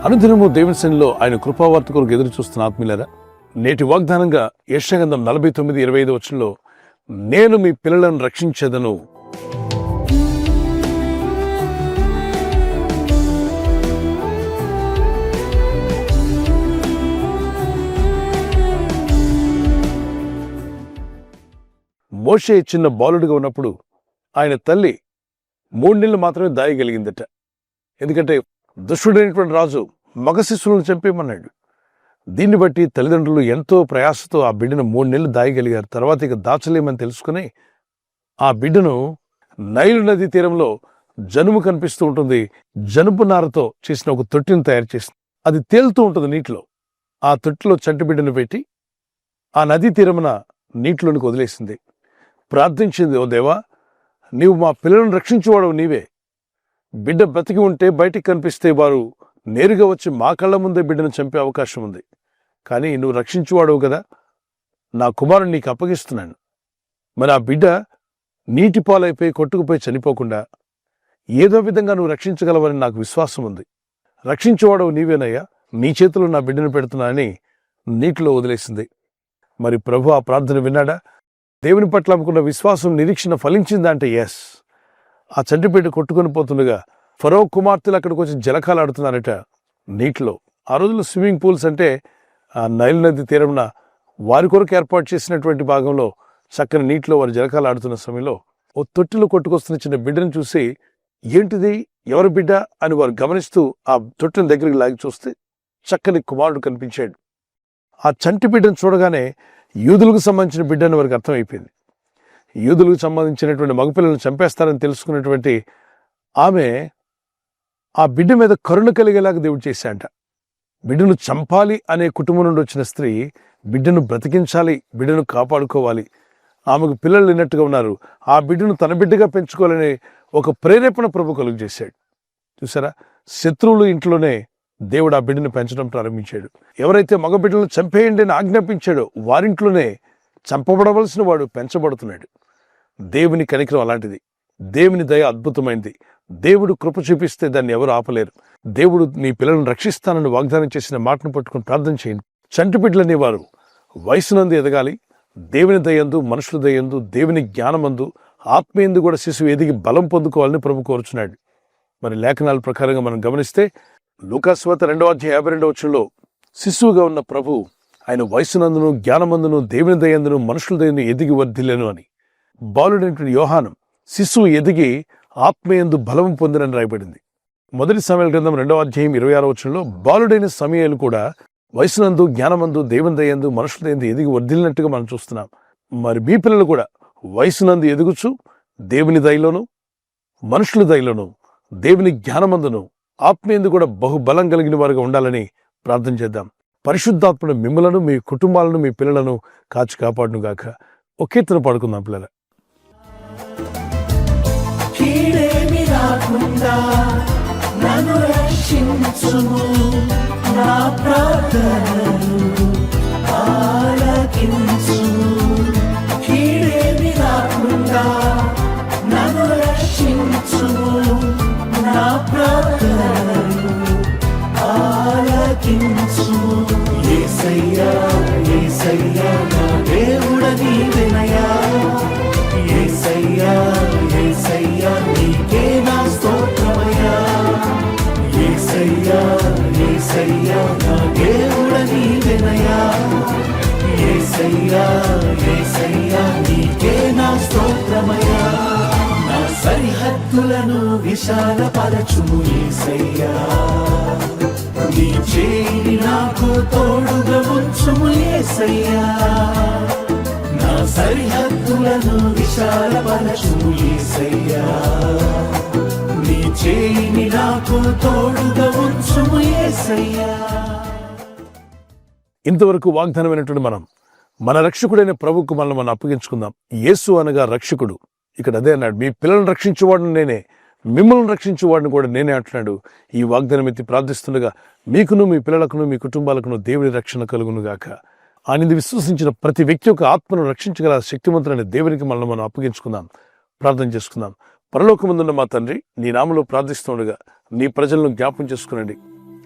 అనుదినము దేవుని సన్నిధిలో ఆయన కృపావార్త కొరకు ఎదురు చూస్తున్న ఆత్మీయులారా, నేటి వాగ్దానంగా యెషయా గ్రంథం 49:25 వచనంలో, నేను మీ పిల్లలను రక్షించెదను. మోషే చిన్న బాలుడిగా ఉన్నప్పుడు ఆయన తల్లి 3 నెలలు మాత్రమే దాయగలిగిందట. ఎందుకంటే దుష్టుడైనటువంటి రాజు మగ శిశువులను చంపేయమన్నాడు. దీన్ని బట్టి తల్లిదండ్రులు ఎంతో ప్రయాసతో ఆ బిడ్డను 3 నెలలు దాయగలిగారు. తర్వాత ఇక దాచలేమని తెలుసుకుని ఆ బిడ్డను నైలు నది తీరంలో జనుము కనిపిస్తూ ఉంటుంది, జనుపు నారతో చేసిన ఒక తొట్టిని తయారు చేసింది. అది తేలుతూ ఉంటుంది నీటిలో. ఆ తొట్టిలో చంటి బిడ్డను పెట్టి ఆ నదీ తీరమున నీటిలోనికి వదిలేసింది. ప్రార్థించింది, ఓ దేవా, నీవు మా పిల్లలను రక్షించేవాడవు నీవే. బిడ్డ బ్రతికి ఉంటే బయటికి కనిపిస్తే వారు నేరుగా వచ్చి మా కళ్ళ ముందే బిడ్డను చంపే అవకాశం ఉంది. కానీ నువ్వు రక్షించేవాడవు కదా, నా కుమారుని నీకు అప్పగిస్తున్నాను. మరి ఆ బిడ్డ నీటి పాలైపోయి కొట్టుకుపోయి చనిపోకుండా ఏదో విధంగా నువ్వు రక్షించగలవని నాకు విశ్వాసం ఉంది. రక్షించేవాడవు నీవేనయ్యా, నీ చేతిలో నా బిడ్డను పెడుతున్నానని నీటిలో వదిలేసింది. మరి ప్రభు ఆ ప్రార్థన విన్నాడా? దేవుని పట్ల ఆమెకున్న విశ్వాసం, నిరీక్షణ ఫలించిందా అంటే ఎస్. ఆ చంటిబిడ్డ కొట్టుకొని పోతుండగా ఫరో కుమార్తెలు అక్కడికి వచ్చి జలకాలు ఆడుతున్నారట నీటిలో. ఆ రోజుల్లో స్విమ్మింగ్ పూల్స్ అంటే ఆ నైల్ నది తీరమున వారి కొరకు ఏర్పాటు చేసినటువంటి భాగంలో చక్కని నీటిలో వారు జలకాలు ఆడుతున్న సమయంలో ఓ తొట్టిలో కొట్టుకొస్తున్న చిన్న బిడ్డను చూసి, ఏంటిది, ఎవరి బిడ్డ అని వారు గమనిస్తూ ఆ తొట్టిని దగ్గరికి లాగి చూస్తే చక్కని కుమారుడు కనిపించాడు. ఆ చంటి బిడ్డను చూడగానే యూదులకు సంబంధించిన బిడ్డ అని వారికి అర్థమైపోయింది. యూదులకు సంబంధించినటువంటి మగపిల్లలను చంపేస్తారని తెలుసుకున్నటువంటి ఆమె ఆ బిడ్డ మీద కరుణ కలిగేలాగా దేవుడు చేశాడంట. బిడ్డను చంపాలి అనే కుటుంబం నుండి వచ్చిన స్త్రీ బిడ్డను బ్రతికించాలి, బిడ్డను కాపాడుకోవాలి. ఆమెకు పిల్లలు లేనట్టుగా ఉన్నారు, ఆ బిడ్డను తన బిడ్డగా పెంచుకోవాలనే ఒక ప్రేరేపణ ప్రభు కలుగు చేశాడు. చూసారా, శత్రువులు ఇంట్లోనే దేవుడు ఆ బిడ్డను పెంచడం ప్రారంభించాడు. ఎవరైతే మగ బిడ్డలను చంపేయండి అని ఆజ్ఞాపించాడో వారింట్లోనే చంపబడవలసిన వాడు పెంచబడుతున్నాడు. దేవుని కనికరం అలాంటిది. దేవుని దయ అద్భుతమైనది. దేవుడు కృప చూపిస్తే దాన్ని ఎవరు ఆపలేరు. దేవుడు నీ పిల్లలను రక్షిస్తానని వాగ్దానం చేసిన మాటను పట్టుకుని ప్రార్థన చేయండి. చంటి బిడ్డలనే వారు వయసునందు ఎదగాలి. దేవుని దయందు, మనుషుల దయందు, దేవుని జ్ఞానమందు, ఆత్మీయందు కూడా శిశువు ఎదిగి బలం పొందుకోవాలని ప్రభు కోరుచున్నాడు. మరి లేఖనాల ప్రకారంగా మనం గమనిస్తే లూకాసు వార్త 2:52 వచనంలో శిశువుగా ఉన్న ప్రభు ఆయన వయసునందును, జ్ఞానమందును, దేవుని దయందును, మనుషుల దయందు ఎదిగి వర్ధిల్లేను అని. బాలుడైనటువంటి యోహాను శిశువు ఎదిగి ఆత్మయందు బలం పొందినని రాయబడింది. మొదటి సమూయేలు గ్రంథం 2:26 వచనంలో బాలుడైన సమూయేలు కూడా వయసునందు, జ్ఞానమందు, దేవుని దయందు, మనుషుల దయందు ఎదిగి వర్ధిల్లినట్టుగా మనం చూస్తున్నాం. మరి మీ పిల్లలు కూడా వయసునందు ఎదుగుచు దేవుని దయలోను, మనుషుల దయలోను, దేవుని జ్ఞానమందును, ఆత్మీయందు కూడా బహుబలం కలిగిన వారుగా ఉండాలని ప్రార్థన చేద్దాం. పరిశుద్ధాత్ముడు మిమ్మలను, మీ కుటుంబాలను, మీ పిల్లలను కాచి కాపాడును గాక. ఒక కీర్తన పాడుకుందాం పిల్లల. యేసయ్యా యేసయ్యా నా దేవుడ నీవెనయ్యా, యేసయ్యా యేసయ్యా నీకే నా స్తోత్రమయ్యా, యేసయ్యా యేసయ్యా నా దేవుడ నీవెనయ్యా, యేసయ్యా యేసయ్యా నీకే నా స్తోత్రమయ్యా. నా సరిహద్దులను విశాలపరచుము యేసయ్యా, నీ చేయి నాకు తోడుగా ఉంచుము యేసయ్యా, నా సరిహద్దులను విశాలపరచుము యేసయ్యా, నీ చేయి నాకు తోడుగా ఉంచుము యేసయ్యా. ఇంతవరకు వాగ్దానమైనటువంటి మనం మన రక్షకుడైన ప్రభువుకు మనం అప్పగించుకుందాం. యేసు అనగా రక్షకుడు. ఇక్కడ అదే అన్నాడు, మీ పిల్లలను రక్షించేవాడిని నేనే, మిమ్మల్ని రక్షించేవాడిని కూడా నేనే అంటున్నాడు. ఈ వాగ్దానం ఎత్తి ప్రార్థిస్తుండగా మీకును, మీ పిల్లలకును, మీ కుటుంబాలకును దేవుని రక్షణ కలుగును గాక. ఆయనది విశ్వసించిన ప్రతి వ్యక్తి యొక్క ఆత్మను రక్షించగల శక్తివంతులైన దేవునికి మనం అప్పగించుకుందాం. ప్రార్థన చేసుకుందాం. పరలోకమందున్న మా తండ్రి, నీ నామములో ప్రార్థిస్తుండగా నీ ప్రజలను జ్ఞాపం చేసుకునండి.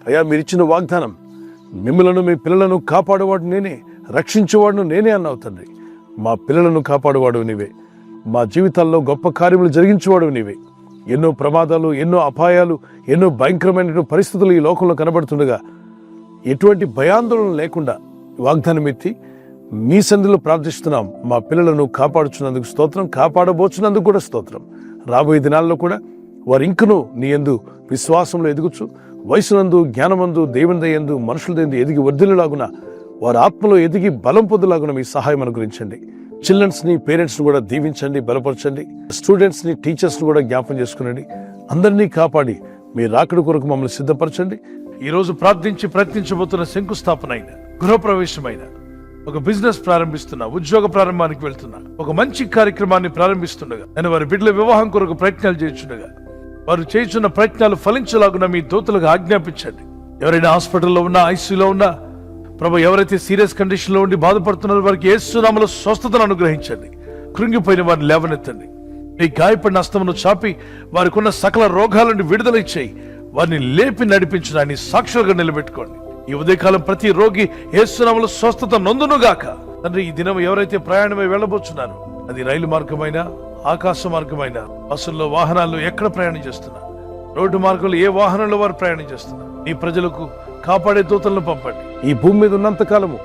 అయ్యా మీరిచ్చిన వాగ్దానం, మిమ్మలను మీ పిల్లలను కాపాడేవాడు నేనే, రక్షించేవాడును నేనే అన్నావు తండ్రి. మా పిల్లలను కాపాడేవాడు నీవే, మా జీవితాల్లో గొప్ప కార్యములు జరిగించేవాడు నీవే. ఎన్నో ప్రమాదాలు, ఎన్నో అపాయాలు, ఎన్నో భయంకరమైన పరిస్థితులు ఈ లోకంలో కనబడుతుండగా ఎటువంటి భయాందోళన లేకుండా వాగ్దానం ఎత్తి మీ సన్నిధిలో ప్రార్థిస్తున్నాం. మా పిల్లలను కాపాడుచున్నందుకు స్తోత్రం, కాపాడబోచున్నందుకు కూడా స్తోత్రం. రాబోయే దినాల్లో కూడా వారు ఇంకనూ నీ యందు విశ్వాసంలో ఎదుగుచు, వయసునందు, జ్ఞానమందు, దేవుని దయందు, మనుషుల యందు ఎదిగి వర్ధిల్లులాగున, వారి ఆత్మలో ఎదిగి బలం పొందులాగున మీ సహాయం అనుగ్రహించండి. చిల్డ్రన్స్ని, పేరెంట్స్ని కూడా దీవించండి, బలపరచండి. స్టూడెంట్స్ని, టీచర్స్ని కూడా జ్ఞాపం చేసుకునండి. అందరినీ కాపాడి మీ రాకడ కొరకు మమ్మల్ని సిద్ధపరచండి. ఈరోజు ప్రార్థించి ప్రయత్నించబోతున్న శంకుస్థాపన అయిన, గృహప్రవేశమైన, ఒక బిజినెస్ ప్రారంభిస్తున్నా, ఉద్యోగ ప్రారంభానికి వెళ్తున్నా, ఒక మంచి కార్యక్రమాన్ని ప్రారంభిస్తుండగా, నేను వారి బిడ్డల వివాహం కొరకు ప్రయత్నాలు చేస్తుండగా, వారు చేస్తున్న ప్రయత్నాలు ఫలించలాగున మీ దూతలకు ఆజ్ఞాపించండి. ఎవరైనా హాస్పిటల్లో ఉన్నా, ఐసీయూలో ఉన్నా, ప్రభు ఎవరైతే సీరియస్ కండిషన్ లో ఉండి బాధపడుతున్నారో వారికి యేసు నామములో స్వస్థతను అనుగ్రహించండి. కృంగిపోయిన వారిని లేవనెత్తండి. మీ గాయపడిన హస్తమును చాపి వారికి ఉన్న సకల రోగాల నుండి విడుదల ఇచ్చేయి. వారిని లేపి నడిపించడాన్ని సాక్షులుగా నిలబెట్టుకోండి. ఈ ఉదయకాలం ప్రతి రోగి యేసు నామములో స్వస్థత నొందునుగాక. తండ్రి, ఈ దినం ఎవరైతే ప్రయాణమై వెళ్ళబోచున్నారో, అది రైలు మార్గమైనా, ఆకాశ మార్గమైనా, బస్సుల్లో, వాహనాల్లో ఎక్కడ ప్రయాణం చేస్తున్నా, రోడ్డు మార్గంలో ఏ వాహనంలో వారు ప్రయాణం చేస్తున్నారు, ఈ ప్రజలకు కాపాడే దూతలను పంపండి. ఈ భూమి మీద ఉన్నంత కాలము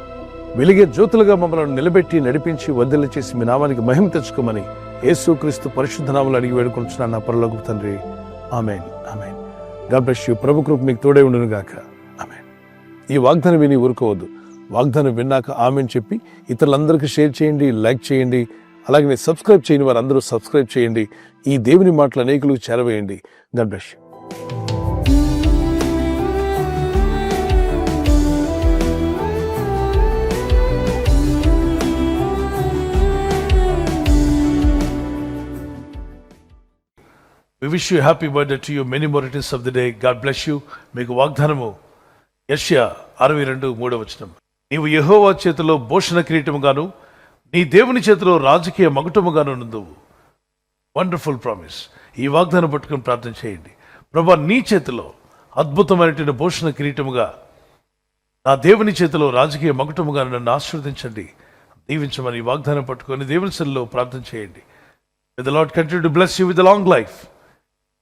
వెలిగే జ్యోతులుగా మమ్మల్ని నిలబెట్టి నడిపించి వర్ధిల్ల చేసి మీ నామానికి మహిమ తెచ్చుకోమని యేసుక్రీస్తు పరిశుద్ధ నామములో అడిగి వేడుకుంటున్నాను నా పరలోకపు తండ్రి. ఆమేన్, ఆమేన్. God bless you. ప్రభు కృప మీకు తోడే ఉండును గాక. ఆమేన్. ఈ వాగ్దానం విని ఊరుకోవద్దు. వాగ్దానం విన్నాక ఆమేన్ చెప్పి ఇతరులందరికీ షేర్ చేయండి, లైక్ చేయండి. అలాగే సబ్స్క్రైబ్ చేయని వారు అందరూ సబ్స్క్రైబ్ చేయండి. ఈ దేవుని మాటలు అనేకులకు చేరవేయండి. God bless you. We wish you a happy birthday to you. Many more returns of the day. God bless you. మీకు వాగ్దానము యెషయా 62:3 నీవు యెహోవా చేతిలో భూషణ కిరీటముగాను, నీ దేవుని చేతిలో రాజకీయ మకుటముగాను నుందువు. Wonderful promise. ఈ వాగ్దానం పట్టుకుని ప్రార్థన చేయండి. ప్రభువా, నీ చేతిలో అద్భుతమైనటువంటి భూషణ కిరీటముగా, నా దేవుని చేతిలో రాజకీయ మకుటముగా నన్ను ఆశీర్వదించండి, దీవించమని ఈ వాగ్దానం పట్టుకొని దేవుని సన్నిధిలో ప్రార్థన చేయండి. May the Lord continue to bless you with a long life.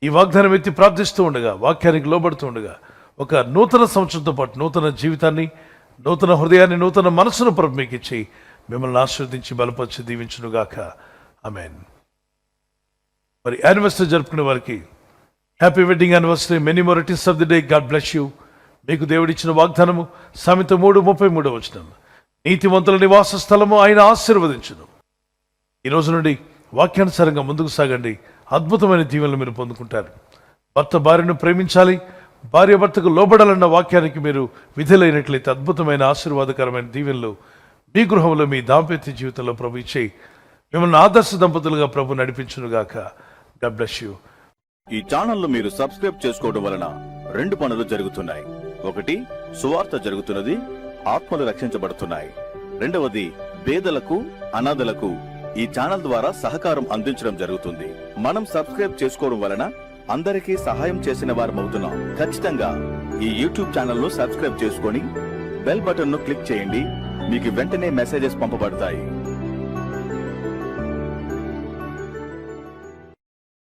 ఈ వాగ్దానం ఎత్తి ప్రార్థిస్తూ ఉండగా, వాక్యానికి లోబడుతూ ఉండగా, ఒక నూతన సంవత్సరంతో పాటు నూతన జీవితాన్ని, నూతన హృదయాన్ని, నూతన మనసును ప్రభు మీకు ఇచ్చి మిమ్మల్ని ఆశీర్వదించి బలపరిచి దీవించునుగాక. ఆమేన్. మరి యానివర్సరీ జరుపుకునే వారికి happy wedding anniversary. Many more returns of the day. God bless you. మీకు దేవుడిచ్చిన వాగ్దానము సామెత 3:33 నీతిమంతుల నివాస స్థలము ఆయన ఆశీర్వదించును. ఈ రోజు నుండి వాక్యానుసారంగా ముందుకు సాగండి. అద్భుతమైన దీవెనలు మీరు పొందుకుంటారు. భర్త భార్యను ప్రేమించాలి, భార్య భర్తకు లోబడాలన్న వాక్యానికి మీరు విధులైనట్లయితే అద్భుతమైన ఆశీర్వాదకరమైన దీవెనలు మీ గృహంలో, మీ దాంపత్య జీవితంలో ప్రభు ఇచ్చే మిమ్మల్ని ఆదర్శ దంపతులుగా ప్రభు నడిపించునుగాక. God bless you. ఈ ఛానల్ మీరు సబ్స్క్రైబ్ చేసుకోవడం వలన 2 పనులు జరుగుతున్నాయి. ఒకటి, సువార్త జరుగుతున్నది, ఆత్మలు రక్షించబడుతున్నాయి. రెండవది, పేదలకు, అనాథలకు ఈ ఛానల్ ద్వారా సహకారం అందించడం జరుగుతుంది. మనం సబ్స్క్రైబ్ చేసుకోవడం వలన అందరికీ సహాయం చేసిన వారమవుతున్నాం. ఖచ్చితంగా ఈ యూట్యూబ్ ఛానల్ ను సబ్స్క్రైబ్ చేసుకొని బెల్ బటన్ ను క్లిక్ చేయండి. మీకు వెంటనే మెసేజెస్ పంపబడతాయి.